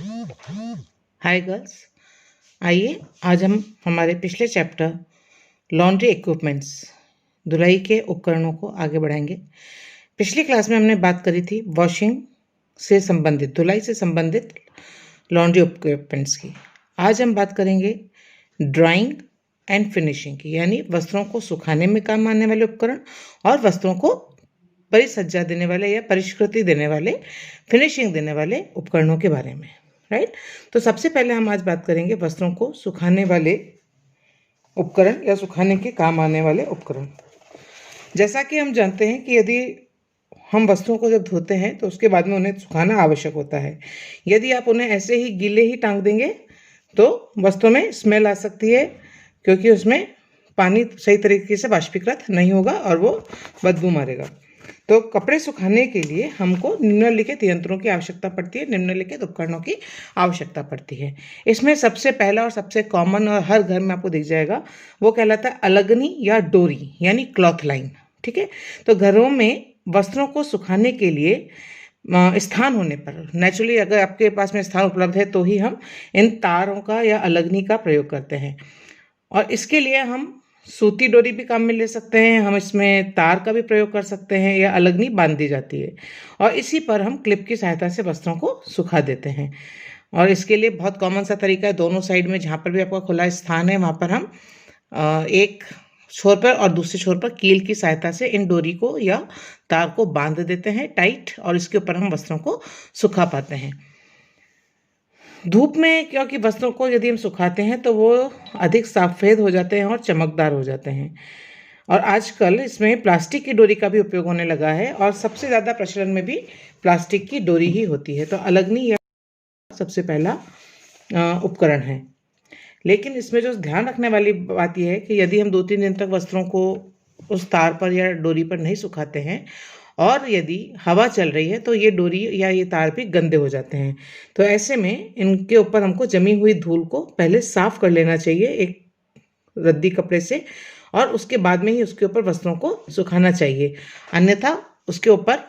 Hi girls, आइए आज हम हमारे पिछले चैप्टर लॉन्ड्री इक्विपमेंट्स धुलाई के उपकरणों को आगे बढ़ाएंगे। पिछली क्लास में हमने बात करी थी वॉशिंग से संबंधित, धुलाई से संबंधित लॉन्ड्री इक्विपमेंट्स की। आज हम बात करेंगे ड्राइंग एंड फिनिशिंग की, यानी वस्त्रों को सुखाने में काम आने वाले उपकरण और वस्त्रों को परिसज्जा देने वाले या परिष्कृति देने वाले, फिनिशिंग देने वाले उपकरणों के बारे में। राइट। तो सबसे पहले हम आज बात करेंगे वस्त्रों को सुखाने वाले उपकरण या सुखाने के काम आने वाले उपकरण। जैसा कि हम जानते हैं कि यदि हम वस्त्रों को जब धोते हैं तो उसके बाद में उन्हें सुखाना आवश्यक होता है। यदि आप उन्हें ऐसे ही गीले ही टांग देंगे तो वस्त्रों में स्मेल आ सकती है, क्योंकि उसमें पानी सही तरीके से वाष्पीकृत नहीं होगा और वो बदबू मारेगा। तो कपड़े सुखाने के लिए हमको निम्नलिखित यंत्रों की आवश्यकता पड़ती है, निम्नलिखित उपकरणों की आवश्यकता पड़ती है। इसमें सबसे पहला और सबसे कॉमन और हर घर में आपको दिख जाएगा, वो कहलाता है अलगनी या डोरी, यानी क्लॉथ लाइन। ठीक है। तो घरों में वस्त्रों को सुखाने के लिए स्थान होने पर, नेचुरली अगर आपके पास में स्थान उपलब्ध है तो ही हम इन तारों का या अलगनी का प्रयोग करते हैं। और इसके लिए हम सूती डोरी भी काम में ले सकते हैं, हम इसमें तार का भी प्रयोग कर सकते हैं या अलगनी बांध दी जाती है और इसी पर हम क्लिप की सहायता से वस्त्रों को सुखा देते हैं। और इसके लिए बहुत कॉमन सा तरीका है, दोनों साइड में जहाँ पर भी आपका खुला स्थान है वहाँ पर हम एक छोर पर और दूसरे छोर पर कील की सहायता से इन डोरी को या तार को बांध देते हैं टाइट, और इसके ऊपर हम वस्त्रों को सुखा पाते हैं। धूप में क्योंकि वस्त्रों को यदि हम सुखाते हैं तो वो अधिक सफ़ेद हो जाते हैं और चमकदार हो जाते हैं। और आजकल इसमें प्लास्टिक की डोरी का भी उपयोग होने लगा है और सबसे ज़्यादा प्रचलन में भी प्लास्टिक की डोरी ही होती है। तो अलगनी यह सबसे पहला उपकरण है। लेकिन इसमें जो ध्यान रखने वाली बात यह है कि यदि हम 2-3 दिन तक वस्त्रों को उस तार पर या डोरी पर नहीं सुखाते हैं और यदि हवा चल रही है तो ये डोरी या ये तार भी गंदे हो जाते हैं। तो ऐसे में इनके ऊपर हमको जमी हुई धूल को पहले साफ कर लेना चाहिए एक रद्दी कपड़े से, और उसके बाद में ही उसके ऊपर वस्त्रों को सुखाना चाहिए, अन्यथा उसके ऊपर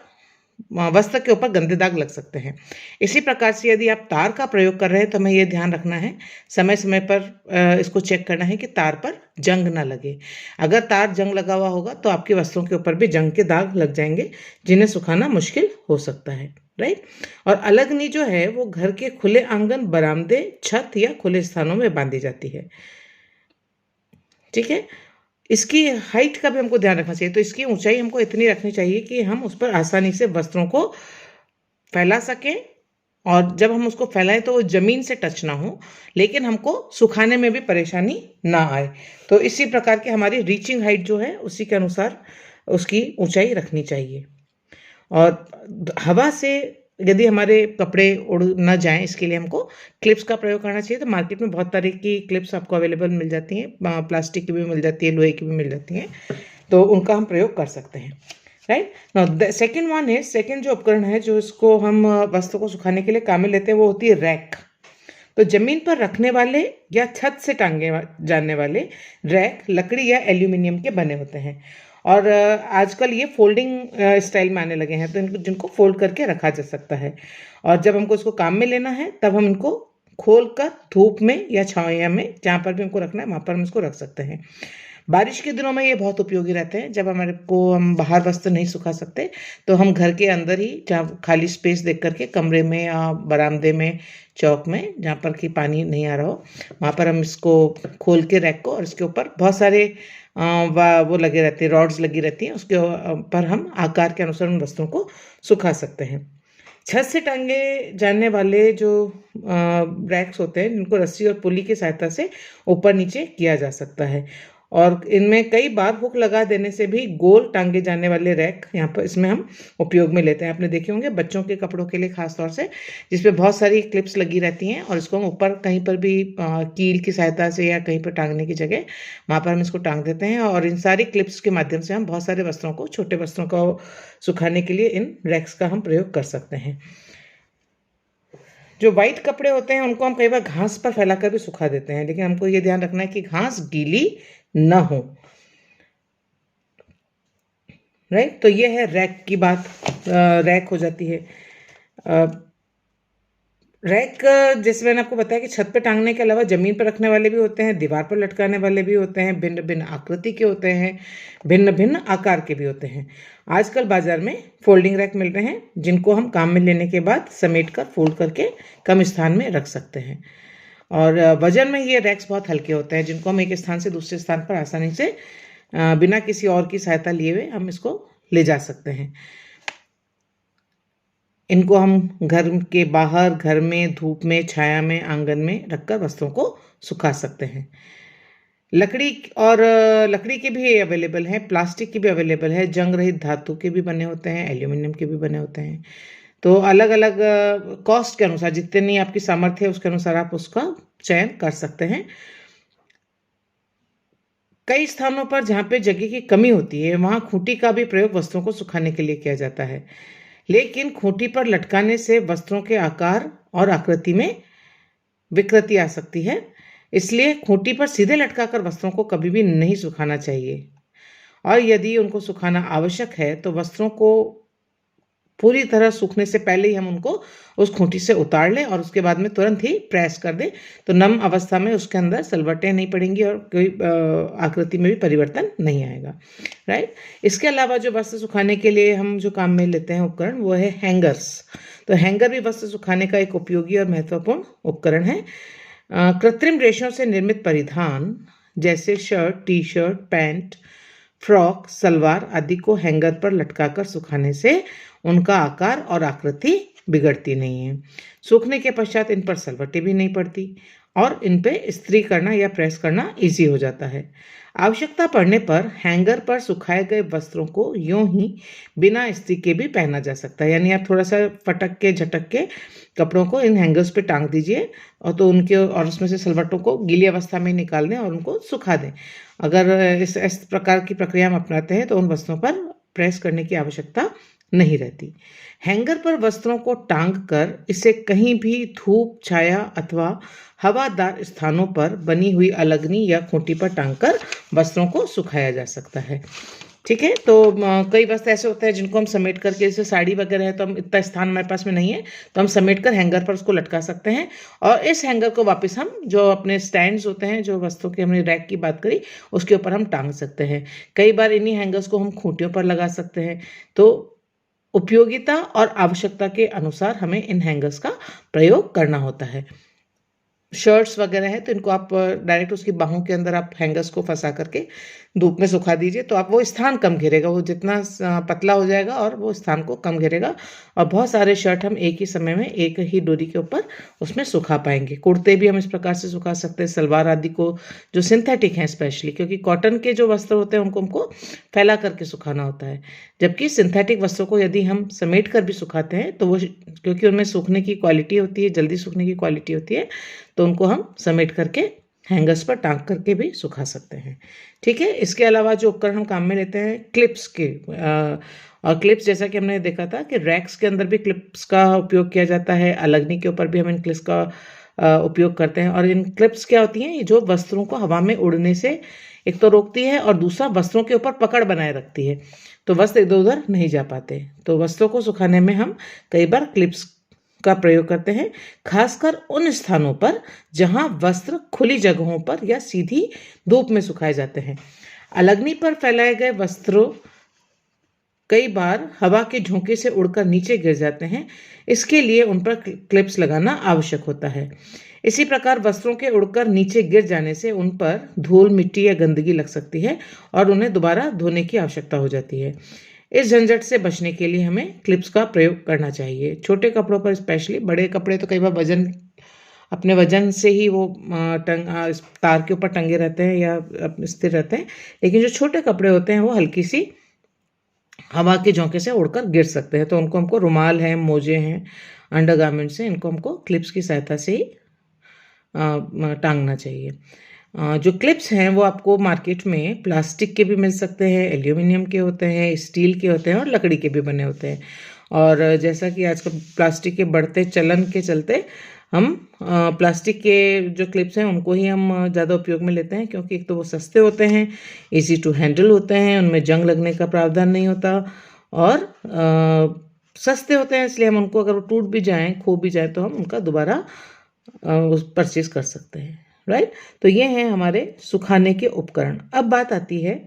वस्त्र के ऊपर गंदे दाग लग सकते हैं। इसी प्रकार से यदि आप तार का प्रयोग कर रहे हैं तो हमें ये ध्यान रखना है, समय समय पर इसको चेक करना है कि तार पर जंग ना लगे। अगर तार जंग लगा हुआ होगा तो आपके वस्त्रों के ऊपर भी जंग के दाग लग जाएंगे, जिन्हें सुखाना मुश्किल हो सकता है। राइट। और अलगनी जो है वो घर के खुले आंगन, बरामदे, छत या खुले स्थानों में बांधी जाती है। ठीक है। इसकी हाइट का भी हमको ध्यान रखना चाहिए। तो इसकी ऊंचाई हमको इतनी रखनी चाहिए कि हम उस पर आसानी से वस्त्रों को फैला सकें, और जब हम उसको फैलाएं तो वो ज़मीन से टच ना हो, लेकिन हमको सुखाने में भी परेशानी ना आए। तो इसी प्रकार की हमारी रीचिंग हाइट जो है उसी के अनुसार उसकी ऊंचाई रखनी चाहिए। और हवा से यदि हमारे कपड़े उड़ ना जाएं, इसके लिए हमको क्लिप्स का प्रयोग करना चाहिए। तो मार्केट में बहुत तरह की क्लिप्स आपको अवेलेबल मिल जाती हैं, प्लास्टिक की भी मिल जाती है, लोहे की भी मिल जाती हैं, तो उनका हम प्रयोग कर सकते हैं। Right. Now the second one है, सेकेंड जो उपकरण है जो इसको हम वस्त्र को सुखाने के लिए काम में लेते हैं वो होती है रैक। तो जमीन पर रखने वाले या छत से टांगे जाने वाले रैक लकड़ी या एल्यूमिनियम के बने होते हैं, और आजकल ये फोल्डिंग स्टाइल में आने लगे हैं, तो इनको जिनको फोल्ड करके रखा जा सकता है। और जब हमको इसको काम में लेना है तब हम इनको खोल कर धूप में या छाया में, जहाँ पर भी हमको रखना है वहाँ पर हम इसको रख सकते हैं। बारिश के दिनों में ये बहुत उपयोगी रहते हैं। जब हमारे को हम बाहर वस्त्र नहीं सुखा सकते तो हम घर के अंदर ही, जहाँ खाली स्पेस देख करके, कमरे में या बरामदे में, चौक में, जहाँ पर कि पानी नहीं आ रहा हो, वहाँ पर हम इसको खोल के रैक को, और इसके ऊपर बहुत सारे वो लगे रहते हैं, रॉड्स लगी रहती हैं, उसके पर हम आकार के अनुसार उन वस्त्रों को सुखा सकते हैं। छत से टांगे जाने वाले जो रैक्स होते हैं, जिनको रस्सी और पुली की सहायता से ऊपर नीचे किया जा सकता है, और इनमें कई बार हुक लगा देने से भी गोल टांगे जाने वाले रैक यहाँ पर इसमें हम उपयोग में लेते हैं। आपने देखे होंगे बच्चों के कपड़ों के लिए खास तौर से, जिसपे बहुत सारी क्लिप्स लगी रहती हैं, और इसको हम ऊपर कहीं पर भी कील की सहायता से या कहीं पर टांगने की जगह वहाँ पर हम इसको टांग देते हैं, और इन सारी क्लिप्स के माध्यम से हम बहुत सारे वस्त्रों को, छोटे वस्त्रों को सुखाने के लिए इन रैक्स का हम प्रयोग कर सकते हैं। जो वाइट कपड़े होते हैं उनको हम कई बार घास पर फैलाकर भी सुखा देते हैं, लेकिन हमको ये ध्यान रखना है कि घास गीली न हो। राइट। तो ये है रैक की बात, रैक हो जाती है। रैक जैसे मैंने आपको बताया कि छत पे टांगने के अलावा ज़मीन पर रखने वाले भी होते हैं, दीवार पर लटकाने वाले भी होते हैं, भिन्न भिन्न आकृति के होते हैं, भिन्न भिन्न आकार के भी होते हैं। आजकल बाजार में फोल्डिंग रैक मिल रहे हैं जिनको हम काम में लेने के बाद समेट कर फोल्ड करके कम स्थान में रख सकते हैं। और वजन में ये रैक्स बहुत हल्के होते हैं जिनको हम एक स्थान से दूसरे स्थान पर आसानी से बिना किसी और की सहायता लिए हुए हम इसको ले जा सकते हैं। इनको हम घर के बाहर, घर में, धूप में, छाया में, आंगन में रखकर वस्त्रों को सुखा सकते हैं। लकड़ी के भी अवेलेबल हैं, प्लास्टिक के भी अवेलेबल है, जंग रहित धातु के भी बने होते हैं, एल्यूमिनियम के भी बने होते हैं। तो अलग अलग कॉस्ट के अनुसार, जितनी आपकी सामर्थ्य है उसके अनुसार आप उसका चयन कर सकते हैं। कई स्थानों पर जहाँ पे जगह की कमी होती है वहाँ खूंटी का भी प्रयोग वस्त्रों को सुखाने के लिए किया जाता है, लेकिन खूंटी पर लटकाने से वस्त्रों के आकार और आकृति में विकृति आ सकती है, इसलिए खूंटी पर सीधे लटकाकर वस्त्रों को कभी भी नहीं सुखाना चाहिए। और यदि उनको सुखाना आवश्यक है तो वस्त्रों को पूरी तरह सूखने से पहले ही हम उनको उस खूंटी से उतार लें और उसके बाद में तुरंत ही प्रेस कर दें, तो नम अवस्था में उसके अंदर सलवटें नहीं पड़ेंगी और कोई आकृति में भी परिवर्तन नहीं आएगा, राइट। इसके अलावा जो वस्त्र सुखाने के लिए हम जो काम में लेते हैं उपकरण वो है हैंगर्स। तो हैंगर भी वस्त्र सुखाने का एक उपयोगी और महत्वपूर्ण उपकरण है। कृत्रिम रेशों से निर्मित परिधान जैसे shirt, T shirt, pant, frock, salwar आदि को हैंगर पर लटकाकर सुखाने से उनका आकार और आकृति बिगड़ती नहीं है। सूखने के पश्चात इन पर सलवटें भी नहीं पड़ती और इन पे इस्त्री करना या प्रेस करना इजी हो जाता है। आवश्यकता पड़ने पर हैंगर पर सुखाए गए वस्त्रों को यूं ही बिना इस्त्री के भी पहना जा सकता है, यानी आप थोड़ा सा फटक के झटक के कपड़ों को इन हैंगर्स पे टांग दीजिए और तो उनके और उसमें से सलवटों को गीली अवस्था में निकाल दें और उनको सुखा दें। अगर इस प्रकार की प्रक्रिया हम अपनाते हैं तो उन वस्त्रों पर प्रेस करने की आवश्यकता नहीं रहती। हैंगर पर वस्त्रों को टांग कर इसे कहीं भी धूप, छाया अथवा हवादार स्थानों पर बनी हुई अलगनी या खूंटी पर टांगकर वस्त्रों को सुखाया जा सकता है। ठीक है, तो कई वस्त्र ऐसे होते हैं जिनको हम समेट करके, जैसे साड़ी वगैरह है तो हम इतना स्थान हमारे पास में नहीं है तो हम समेट कर हैंगर पर उसको लटका सकते हैं और इस हैंगर को वापस हम जो अपने स्टैंड्स होते हैं, जो वस्त्रों के हमने रैक की बात करी, उसके ऊपर हम टांग सकते हैं। कई बार इन्हीं हैंगर्स को हम खूंटियों पर लगा सकते हैं। तो उपयोगिता और आवश्यकता के अनुसार हमें इन हैंगर्स का प्रयोग करना होता है। शर्ट्स वगैरह है तो इनको आप डायरेक्ट उसकी बाहों के अंदर आप हैंगर्स को फंसा करके धूप में सुखा दीजिए, तो आप वो स्थान कम घेरेगा, वो जितना पतला हो जाएगा और वो स्थान को कम घेरेगा और बहुत सारे शर्ट हम एक ही समय में एक ही डोरी के ऊपर उसमें सुखा पाएंगे। कुर्ते भी हम इस प्रकार से सुखा सकते हैं, सलवार आदि को जो सिंथेटिक हैं स्पेशली, क्योंकि कॉटन के जो वस्त्र होते हैं उनको हमको फैला करके सुखाना होता है, जबकि सिंथेटिक वस्त्रों को यदि हम समेट कर भी सुखाते हैं तो वो, क्योंकि उनमें सूखने की क्वालिटी होती है, जल्दी सूखने की क्वालिटी होती है, तो उनको हम समेट करके हैंगर्स पर टांग करके भी सुखा सकते हैं। ठीक है, इसके अलावा जो उपकरण हम काम में लेते हैं क्लिप्स के, और क्लिप्स जैसा कि हमने देखा था कि रैक्स के अंदर भी क्लिप्स का उपयोग किया जाता है, अलगनी के ऊपर भी हम इन क्लिप्स का उपयोग करते हैं। और इन क्लिप्स क्या होती हैं, जो वस्त्रों को हवा में उड़ने से एक तो रोकती है और दूसरा वस्त्रों के ऊपर पकड़ बनाए रखती है, तो वस्त्र इधर उधर नहीं जा पाते। तो वस्त्रों को सुखाने में हम कई बार क्लिप्स का प्रयोग करते हैं, खासकर उन स्थानों पर जहां वस्त्र खुली जगहों पर या सीधी धूप में सुखाए जाते हैं। अलगनी पर फैलाए गए वस्त्रों कई बार हवा के झोंके से उड़कर नीचे गिर जाते हैं, इसके लिए उन पर क्लिप्स लगाना आवश्यक होता है। इसी प्रकार वस्त्रों के उड़कर नीचे गिर जाने से उन पर धूल, मिट्टी या गंदगी लग सकती है और उन्हें दोबारा धोने की आवश्यकता हो जाती है। इस झंझट से बचने के लिए हमें क्लिप्स का प्रयोग करना चाहिए। छोटे कपड़ों पर स्पेशली, बड़े कपड़े तो कई बार अपने वजन से ही वो तार के ऊपर टंगे रहते हैं या स्थिर रहते हैं, लेकिन जो छोटे कपड़े होते हैं वो हल्की सी हवा के झोंके से उड़कर गिर सकते हैं, तो उनको हमको रुमाल है, मोजे हैं, अंडरगारमेंट्स हैं, इनको हमको क्लिप्स की सहायता से ही टांगना चाहिए। जो क्लिप्स हैं वो आपको मार्केट में प्लास्टिक के भी मिल सकते हैं, एल्यूमिनियम के होते हैं, स्टील के होते हैं और लकड़ी के भी बने होते हैं। और जैसा कि आजकल प्लास्टिक के बढ़ते चलन के चलते हम प्लास्टिक के जो क्लिप्स हैं उनको ही हम ज़्यादा उपयोग में लेते हैं, क्योंकि एक तो वो सस्ते होते हैं, इजी टू हैंडल होते हैं, उनमें जंग लगने का प्रावधान नहीं होता और सस्ते होते हैं, इसलिए हम उनको अगर वो टूट भी जाएं, खो भी जाए, तो हम उनका दोबारा परचेज कर सकते हैं, राइट। तो ये हैं हमारे सुखाने के उपकरण। अब बात आती है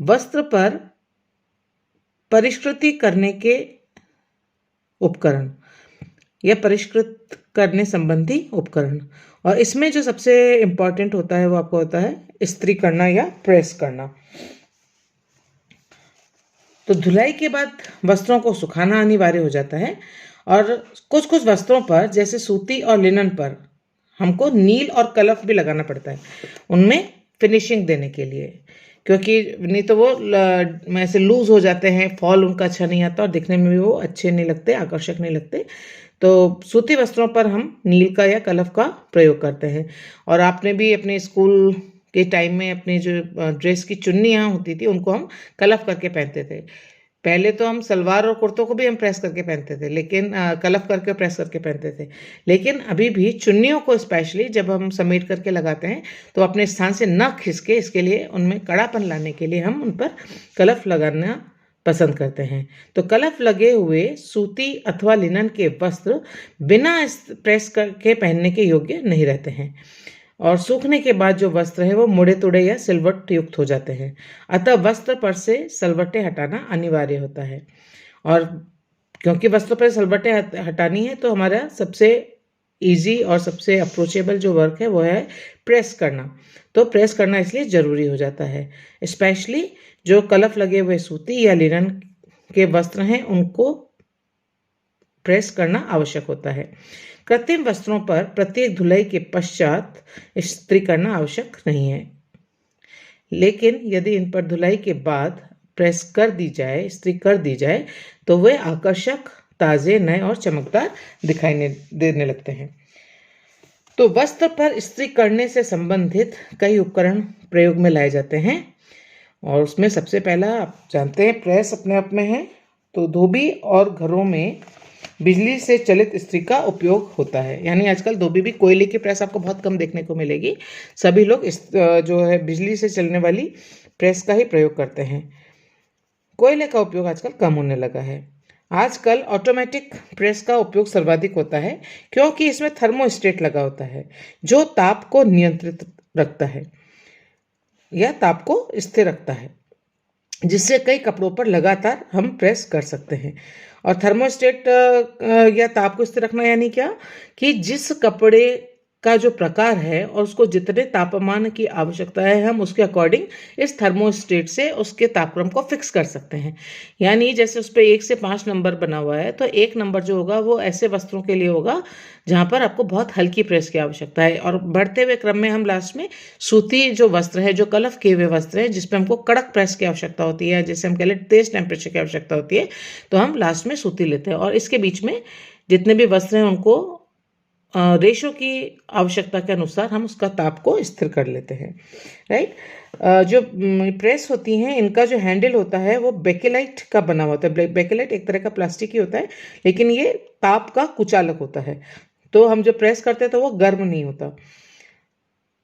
वस्त्र पर परिष्कृति करने के उपकरण या परिष्कृत करने संबंधी उपकरण। और इसमें जो सबसे इम्पोर्टेंट होता है वो आपको होता है इस्त्री करना या प्रेस करना। तो धुलाई के बाद वस्त्रों को सुखाना अनिवार्य हो जाता है, और कुछ कुछ वस्त्रों पर जैसे सूती और लिनन पर हमको नील और कलफ भी लगाना पड़ता है उनमें फिनिशिंग देने के लिए, क्योंकि नहीं तो वो ऐसे लूज हो जाते हैं, फॉल उनका अच्छा नहीं आता और दिखने में भी वो अच्छे नहीं लगते, आकर्षक नहीं लगते। तो सूती वस्त्रों पर हम नील का या कलफ का प्रयोग करते हैं। और आपने भी अपने स्कूल के टाइम में अपने जो ड्रेस की चुन्नियाँ होती थी उनको हम कलफ करके पहनते थे। पहले तो हम सलवार और कुर्तों को भी हम प्रेस करके पहनते थे, लेकिन कलफ करके प्रेस करके पहनते थे। लेकिन अभी भी चुन्नियों को स्पेशली जब हम समेट करके लगाते हैं तो अपने स्थान से न खिसके, इसके लिए उनमें कड़ापन लाने के लिए हम उन पर कलफ लगाना पसंद करते हैं। तो कलफ लगे हुए सूती अथवा लिनन के वस्त्र बिना प्रेस करके पहनने के योग्य नहीं रहते हैं, और सूखने के बाद जो वस्त्र है वो मुड़े तुड़े या सिलवट युक्त हो जाते हैं। अतः वस्त्र पर से सलवटें हटाना अनिवार्य होता है। और क्योंकि वस्त्र पर सलवटें हटानी है तो हमारा सबसे इजी और सबसे अप्रोचेबल जो वर्क है वो है प्रेस करना। तो प्रेस करना इसलिए ज़रूरी हो जाता है, स्पेशली जो कलफ लगे हुए सूती या लिनन के वस्त्र हैं उनको प्रेस करना आवश्यक होता है। कृत्रिम वस्त्रों पर प्रत्येक धुलाई के पश्चात इस्त्री करना आवश्यक नहीं है, लेकिन यदि इन पर धुलाई के बाद प्रेस कर दी जाए, इस्त्री कर दी जाए, तो वे आकर्षक, ताज़े, नए और चमकदार दिखाई देने लगते हैं। तो वस्त्र पर इस्त्री करने से संबंधित कई उपकरण प्रयोग में लाए जाते हैं, और उसमें सबसे पहला आप जानते हैं प्रेस अपने आप में है। तो धोबी और घरों में बिजली से चलित इस्त्री का उपयोग होता है, यानी आजकल धोबी भी कोयले की प्रेस आपको बहुत कम देखने को मिलेगी। सभी लोग इस जो है बिजली से चलने वाली प्रेस का ही प्रयोग करते हैं। कोयले का उपयोग आजकल कम होने लगा है। आजकल ऑटोमेटिक प्रेस का उपयोग सर्वाधिक होता है, क्योंकि इसमें थर्मोस्टेट लगा होता है जो ताप को नियंत्रित रखता है या ताप को स्थिर रखता है, जिससे कई कपड़ों पर लगातार हम प्रेस कर सकते हैं। और थर्मोस्टेट या ताप को स्थिर रखना यानी क्या, कि जिस कपड़े का जो प्रकार है और उसको जितने तापमान की आवश्यकता है हम उसके अकॉर्डिंग इस थर्मोस्टेट से उसके तापक्रम को फिक्स कर सकते हैं। यानी जैसे उस पर 1 से 5 नंबर बना हुआ है, तो 1 नंबर जो होगा वो ऐसे वस्त्रों के लिए होगा जहाँ पर आपको बहुत हल्की प्रेस की आवश्यकता है, और बढ़ते हुए क्रम में हम लास्ट में सूती जो वस्त्र है, जो कलफ किए हुए वस्त्र है, जिसपे हमको कड़क प्रेस की आवश्यकता होती है, जैसे हम कह लें तेज टेम्परेचर की आवश्यकता होती है, तो हम लास्ट में सूती लेते हैं। और इसके बीच में जितने भी वस्त्र हैं उनको रेशो की आवश्यकता के अनुसार हम उसका ताप को स्थिर कर लेते हैं, राइट। जो प्रेस होती हैं इनका जो हैंडल होता है वो बेकेलाइट का बना होता है। बेकेलाइट एक तरह का प्लास्टिक ही होता है, लेकिन ये ताप का कुचालक होता है। तो हम जो प्रेस करते हैं तो वो गर्म नहीं होता,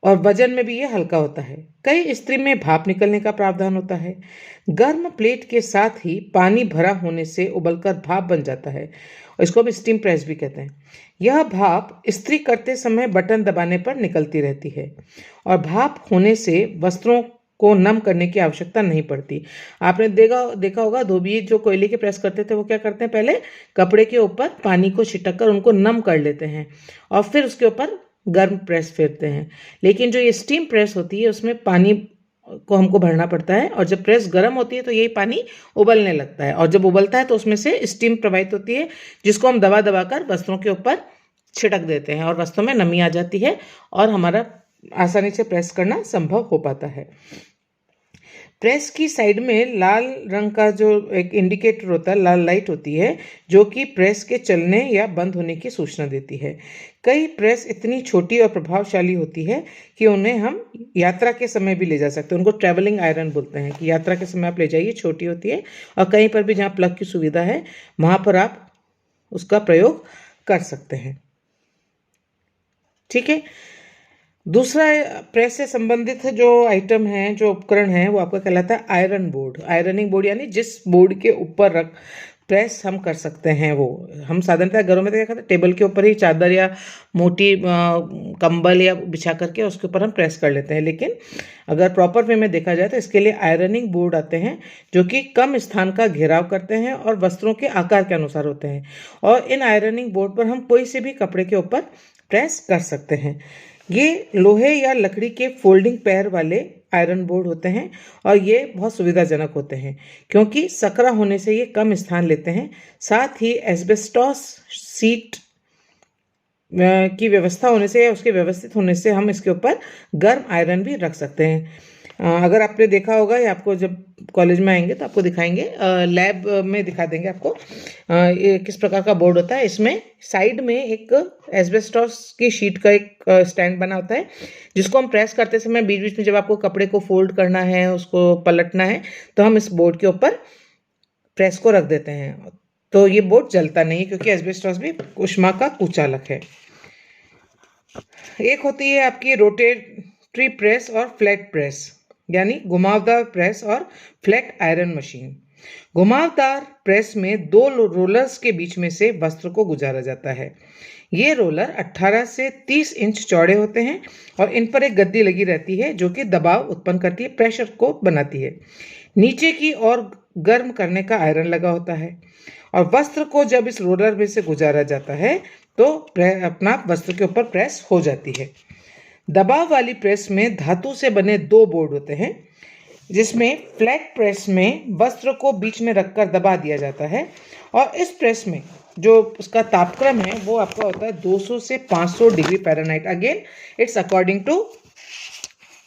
और वजन में भी ये हल्का होता है। कई इस्त्री में भाप निकलने का प्रावधान होता है। गर्म प्लेट के साथ ही पानी भरा होने से उबलकर भाप बन जाता है, और इसको हम स्टीम प्रेस भी कहते हैं। यह भाप इस्त्री करते समय बटन दबाने पर निकलती रहती है, और भाप होने से वस्त्रों को नम करने की आवश्यकता नहीं पड़ती। आपने देखा होगा धोबी जो कोयले की प्रेस करते थे वो क्या करते हैं, पहले कपड़े के ऊपर पानी को छिटक कर उनको नम कर लेते हैं और फिर उसके ऊपर गर्म प्रेस फेरते हैं। लेकिन जो ये स्टीम प्रेस होती है उसमें पानी को हमको भरना पड़ता है, और जब प्रेस गर्म होती है तो यही पानी उबलने लगता है, और जब उबलता है तो उसमें से स्टीम प्रवाहित होती है, जिसको हम दबा दबा कर वस्त्रों के ऊपर छिड़क देते हैं, और वस्त्रों में नमी आ जाती है और हमारा आसानी से प्रेस करना संभव हो पाता है। प्रेस की साइड में लाल रंग का जो एक इंडिकेटर होता है, लाल लाइट होती है, जो कि प्रेस के चलने या बंद होने की सूचना देती है। कई प्रेस इतनी छोटी और प्रभावशाली होती है कि उन्हें हम यात्रा के समय भी ले जा सकते हैं। उनको ट्रैवलिंग आयरन बोलते हैं, कि यात्रा के समय आप ले जाइए, छोटी होती है, और कहीं पर भी जहाँ प्लग की सुविधा है वहाँ पर आप उसका प्रयोग कर सकते हैं, ठीक है। दूसरा प्रेस से संबंधित जो आइटम है, जो उपकरण है, वो आपका कहलाता है आयरन बोर्ड। आयरनिंग बोर्ड यानी जिस बोर्ड के ऊपर प्रेस हम कर सकते हैं। वो हम साधारणतः घरों में देखा था टेबल के ऊपर ही चादर या मोटी कंबल या बिछा करके उसके ऊपर हम प्रेस कर लेते हैं, लेकिन अगर प्रॉपर वे में देखा जाए तो इसके लिए आयरनिंग बोर्ड आते हैं जो कि कम स्थान का घेराव करते हैं और वस्त्रों के आकार के अनुसार होते हैं, और इन आयरनिंग बोर्ड पर हम कोई से भी कपड़े के ऊपर प्रेस कर सकते हैं। ये लोहे या लकड़ी के फोल्डिंग पैर वाले आयरन बोर्ड होते हैं और ये बहुत सुविधाजनक होते हैं क्योंकि सकरा होने से ये कम स्थान लेते हैं। साथ ही एस्बेस्टॉस सीट की व्यवस्था होने से या उसके व्यवस्थित होने से हम इसके ऊपर गर्म आयरन भी रख सकते हैं। अगर आपने देखा होगा या आपको जब कॉलेज में आएंगे तो आपको दिखाएंगे, लैब में दिखा देंगे आपको ये किस प्रकार का बोर्ड होता है। इसमें साइड में एक एस्बेस्टॉस की शीट का एक स्टैंड बना होता है जिसको हम प्रेस करते समय बीच बीच में जब आपको कपड़े को फोल्ड करना है, उसको पलटना है, तो हम इस बोर्ड के ऊपर प्रेस को रख देते हैं, तो ये बोर्ड जलता नहीं क्योंकि एस्बेस्टॉस भी ऊष्मा का कुचालक है। एक होती है आपकी रोटेटरी प्रेस और फ्लैट प्रेस, यानी घुमावदार प्रेस और फ्लैट आयरन मशीन। घुमावदार प्रेस में दो रोलर्स के बीच में से वस्त्र को गुजारा जाता है। ये रोलर 18 से 30 इंच चौड़े होते हैं और इन पर एक गद्दी लगी रहती है जो कि दबाव उत्पन्न करती है, प्रेशर को बनाती है। नीचे की ओर गर्म करने का आयरन लगा होता है और वस्त्र को जब इस रोलर में से गुजारा जाता है तो अपना वस्त्र के ऊपर प्रेस हो जाती है। दबाव वाली प्रेस में धातु से बने दो बोर्ड होते हैं, जिसमें फ्लैट प्रेस में वस्त्र को बीच में रखकर दबा दिया जाता है और इस प्रेस में जो उसका तापक्रम है वो आपका होता है 200 से 500 degree Fahrenheit. Again it's according to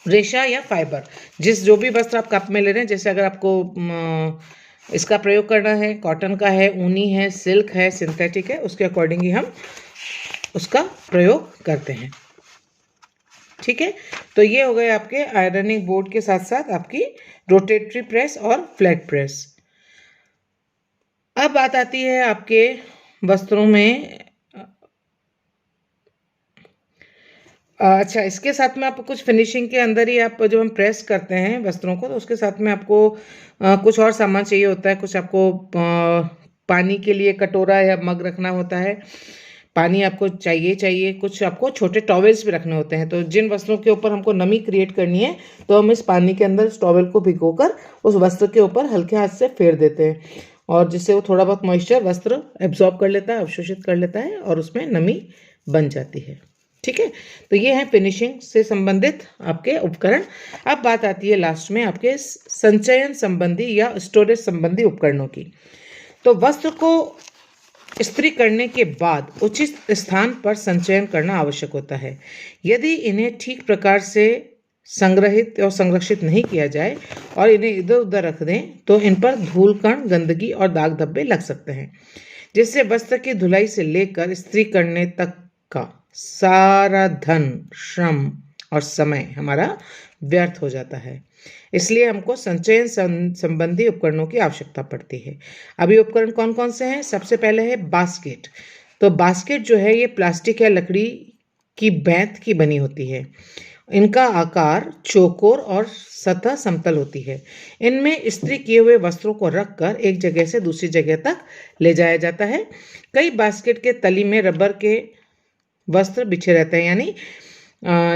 रेशा या फाइबर, जो भी वस्त्र आप कप में ले रहे हैं, जैसे अगर आपको इसका प्रयोग करना है, कॉटन का है, ऊनी है, सिल्क है, सिंथेटिक है, उसके अकॉर्डिंग ही हम उसका प्रयोग करते हैं। ठीक है, तो ये हो गए आपके आयरनिंग बोर्ड के साथ साथ आपकी रोटेटरी प्रेस और फ्लैट प्रेस। अब बात आती है आपके वस्त्रों में, अच्छा इसके साथ में आपको कुछ फिनिशिंग के अंदर ही आप जब हम प्रेस करते हैं वस्त्रों को तो उसके साथ में आपको कुछ और सामान चाहिए होता है। कुछ आपको पानी के लिए कटोरा या मग रखना होता है, पानी आपको चाहिए। कुछ आपको छोटे टॉवेल्स भी रखने होते हैं। तो जिन वस्त्रों के ऊपर हमको नमी क्रिएट करनी है तो हम इस पानी के अंदर इस टॉवेल को भिगोकर उस वस्त्र के ऊपर हल्के हाथ से फेर देते हैं और जिससे वो थोड़ा बहुत मॉइस्चर वस्त्र एब्जॉर्ब कर लेता है, अवशोषित कर लेता है और उसमें नमी बन जाती है। ठीक है, तो ये है फिनिशिंग से संबंधित आपके उपकरण। अब बात आती है लास्ट में आपके संचयन संबंधी या स्टोरेज संबंधी उपकरणों की। तो वस्त्र को इस्त्री करने के बाद उचित स्थान पर संचयन करना आवश्यक होता है। यदि इन्हें ठीक प्रकार से संग्रहित और संरक्षित नहीं किया जाए और इन्हें इधर उधर रख दें तो इन पर धूल कण, गंदगी और दाग धब्बे लग सकते हैं, जिससे वस्त्र की धुलाई से लेकर इस्त्री करने तक का सारा धन, श्रम और समय हमारा व्यर्थ हो जाता है। इसलिए हमको संचयन संबंधी उपकरणों की आवश्यकता पड़ती है। अभी उपकरण कौन कौन से हैं? सबसे पहले है बास्केट। तो बास्केट जो है ये प्लास्टिक या लकड़ी की बैंत की बनी होती है। इनका आकार चौकोर और सतह समतल होती है। इनमें इस्त्री किए हुए वस्त्रों को रखकर एक जगह से दूसरी जगह तक ले जाया जाता है। कई बास्केट के तली में रबर के वस्त्र बिछे रहते हैं, यानी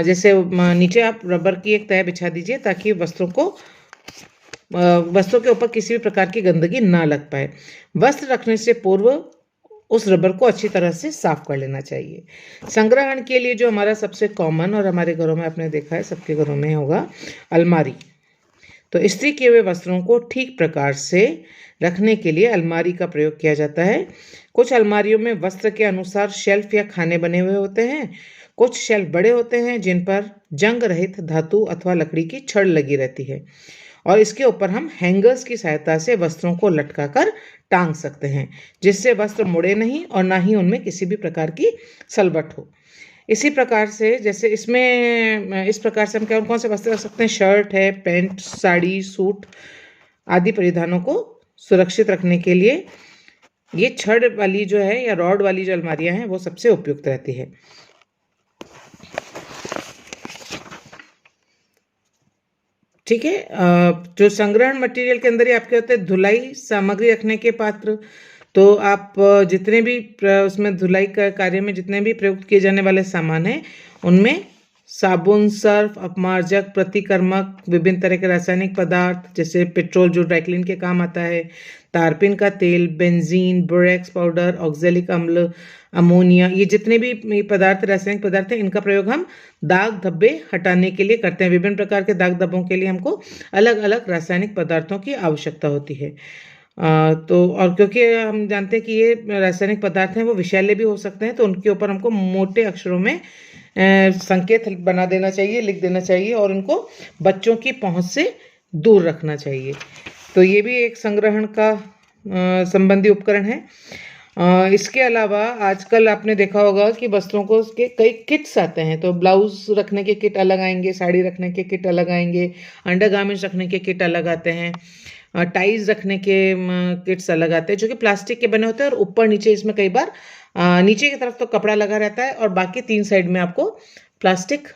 जैसे नीचे आप रबर की एक तह बिछा दीजिए ताकि वस्त्रों के ऊपर किसी भी प्रकार की गंदगी ना लग पाए। वस्त्र रखने से पूर्व उस रबर को अच्छी तरह से साफ कर लेना चाहिए। संग्रहण के लिए जो हमारा सबसे कॉमन और हमारे घरों में आपने देखा है सबके घरों में होगा, अलमारी। तो इस्त्री किए हुए वस्त्रों को ठीक प्रकार से रखने के लिए अलमारी का प्रयोग किया जाता है। कुछ अलमारियों में वस्त्र के अनुसार शेल्फ या खाने बने हुए होते हैं। कुछ शेल्फ बड़े होते हैं जिन पर जंग रहित धातु अथवा लकड़ी की छड़ लगी रहती है और इसके ऊपर हम हैंगर्स की सहायता से वस्त्रों को लटकाकर टांग सकते हैं, जिससे वस्त्र मुड़े नहीं और ना ही उनमें किसी भी प्रकार की सलवट हो। इसी प्रकार से जैसे इसमें इस प्रकार से हम कौन कौन से वस्त्र रख सकते हैं? शर्ट है, पैंट, साड़ी, सूट आदि परिधानों को सुरक्षित रखने के लिए ये छड़ वाली जो है या रॉड वाली जो अलमारियां हैं वो सबसे उपयुक्त रहती है। ठीक है, जो संग्रहण मटेरियल के अंदर ही आपके होते हैं धुलाई सामग्री रखने के पात्र, तो आप जितने भी उसमें धुलाई का कार्य में जितने भी प्रयुक्त किए जाने वाले सामान हैं उनमें साबुन, सर्फ, अपमार्जक, प्रतिकर्मक, विभिन्न तरह के रासायनिक पदार्थ जैसे पेट्रोल जो ड्राइक्लीन के काम आता है, तारपीन का तेल, बेंजीन, बोरेक्स पाउडर, ऑक्जेलिक अम्ल, अमोनिया, ये जितने भी पदार्थ रासायनिक पदार्थ हैं इनका प्रयोग हम दाग धब्बे हटाने के लिए करते हैं। विभिन्न प्रकार के दाग धब्बों के लिए हमको अलग अलग रासायनिक पदार्थों की आवश्यकता होती है। तो और क्योंकि हम जानते हैं कि ये रासायनिक पदार्थ हैं वो विषैले भी हो सकते हैं, तो उनके ऊपर हमको मोटे अक्षरों में संकेत बना देना चाहिए, लिख देना चाहिए और उनको बच्चों की पहुंच से दूर रखना चाहिए। तो ये भी एक संग्रहण का संबंधी उपकरण है। इसके अलावा आजकल आपने देखा होगा कि वस्त्रों को उसके कई किट्स आते हैं, तो ब्लाउज रखने के किट अलग आएंगे, साड़ी रखने के किट अलग आएंगे, अंडरगारमेंट्स रखने के किट अलग आते हैं, टाइज रखने के किट्स अलग आते हैं जो कि प्लास्टिक के बने होते हैं और ऊपर नीचे इसमें कई बार नीचे की तरफ तो कपड़ा लगा रहता है और बाकी 3 साइड में आपको प्लास्टिक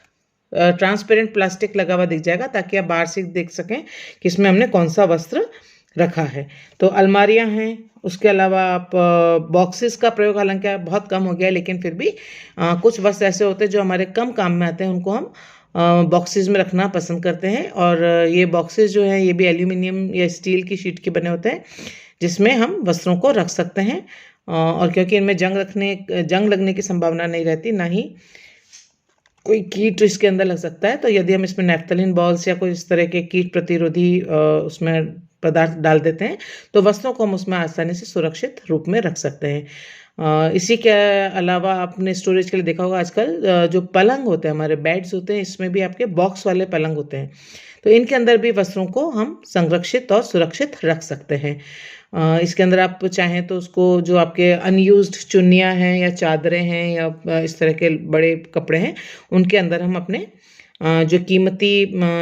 ट्रांसपेरेंट प्लास्टिक लगा हुआ दिख जाएगा ताकि आप बाहर से देख सकें कि इसमें हमने कौन सा वस्त्र रखा है। तो अलमारियां हैं, उसके अलावा आप बॉक्सेस का प्रयोग हालांकि बहुत कम हो गया है, लेकिन फिर भी कुछ वस्त्र ऐसे होते हैं जो हमारे कम काम में आते हैं, उनको हम बॉक्सेस में रखना पसंद करते हैं। और ये बॉक्सेस जो हैं ये भी एल्यूमिनियम या स्टील की शीट के बने होते हैं जिसमें हम वस्त्रों को रख सकते हैं। और क्योंकि इनमें जंग लगने की संभावना नहीं रहती, ना ही कोई कीट इसके अंदर लग सकता है, तो यदि हम इसमें नैफ्थलीन बॉल्स या कोई इस तरह के कीट प्रतिरोधी उसमें पदार्थ डाल देते हैं तो वस्त्रों को हम उसमें आसानी से सुरक्षित रूप में रख सकते हैं। इसी के अलावा आपने स्टोरेज के लिए देखा होगा आजकल जो पलंग होते हैं, हमारे बेड्स होते हैं, इसमें भी आपके बॉक्स वाले पलंग होते हैं, तो इनके अंदर भी वस्त्रों को हम संरक्षित और सुरक्षित रख सकते हैं। इसके अंदर आप चाहें तो उसको जो आपके अनयूज्ड चुन्नियाँ हैं या चादरें हैं या इस तरह के बड़े कपड़े हैं उनके अंदर हम अपने जो कीमती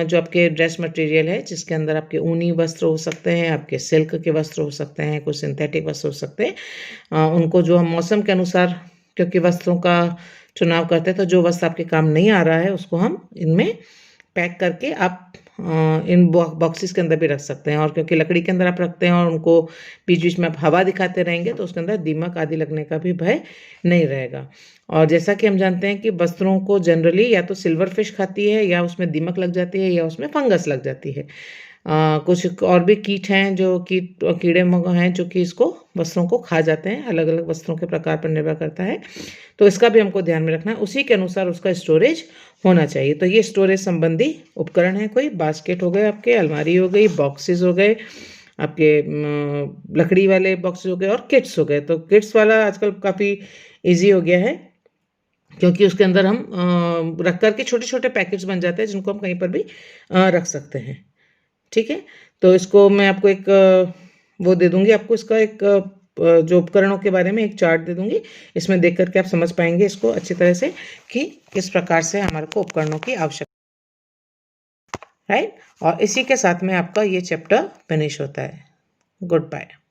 जो आपके ड्रेस मटेरियल है जिसके अंदर आपके ऊनी वस्त्र हो सकते हैं, आपके सिल्क के वस्त्र हो सकते हैं, कुछ सिंथेटिक वस्त्र हो सकते हैं, उनको जो हम मौसम के अनुसार क्योंकि वस्त्रों का चुनाव करते हैं, तो जो वस्त्र आपके काम नहीं आ रहा है उसको हम इनमें पैक करके आप इन बॉक्सेस के अंदर भी रख सकते हैं। और क्योंकि लकड़ी के अंदर आप रखते हैं और उनको बीच बीच में आप हवा दिखाते रहेंगे तो उसके अंदर दीमक आदि लगने का भी भय नहीं रहेगा। और जैसा कि हम जानते हैं कि वस्त्रों को जनरली या तो सिल्वर फिश खाती है या उसमें दीमक लग जाती है या उसमें फंगस लग जाती है। कुछ और भी कीट हैं जो कीड़े हैं जो कि इसको वस्त्रों को खा जाते हैं, अलग अलग वस्त्रों के प्रकार पर निर्भर करता है, तो इसका भी हमको ध्यान में रखना है, उसी के अनुसार उसका स्टोरेज होना चाहिए। तो ये स्टोरेज संबंधी उपकरण है, कोई बास्केट हो गए आपके, अलमारी हो गई, बॉक्सेस हो गए आपके, लकड़ी वाले बॉक्सेस हो गए और किट्स हो गए। तो किट्स वाला आजकल काफ़ी ईजी हो गया है क्योंकि उसके अंदर हम रख करके छोटे छोटे पैकेट्स बन जाते हैं जिनको हम कहीं पर भी रख सकते हैं। ठीक है, तो इसको मैं आपको एक वो दे दूंगी, आपको इसका एक जो उपकरणों के बारे में एक चार्ट दे दूंगी, इसमें देख करके आप समझ पाएंगे इसको अच्छी तरह से कि किस प्रकार से हमारे को उपकरणों की आवश्यकता, राइट। और इसी के साथ में आपका ये चैप्टर फिनिश होता है। Good bye.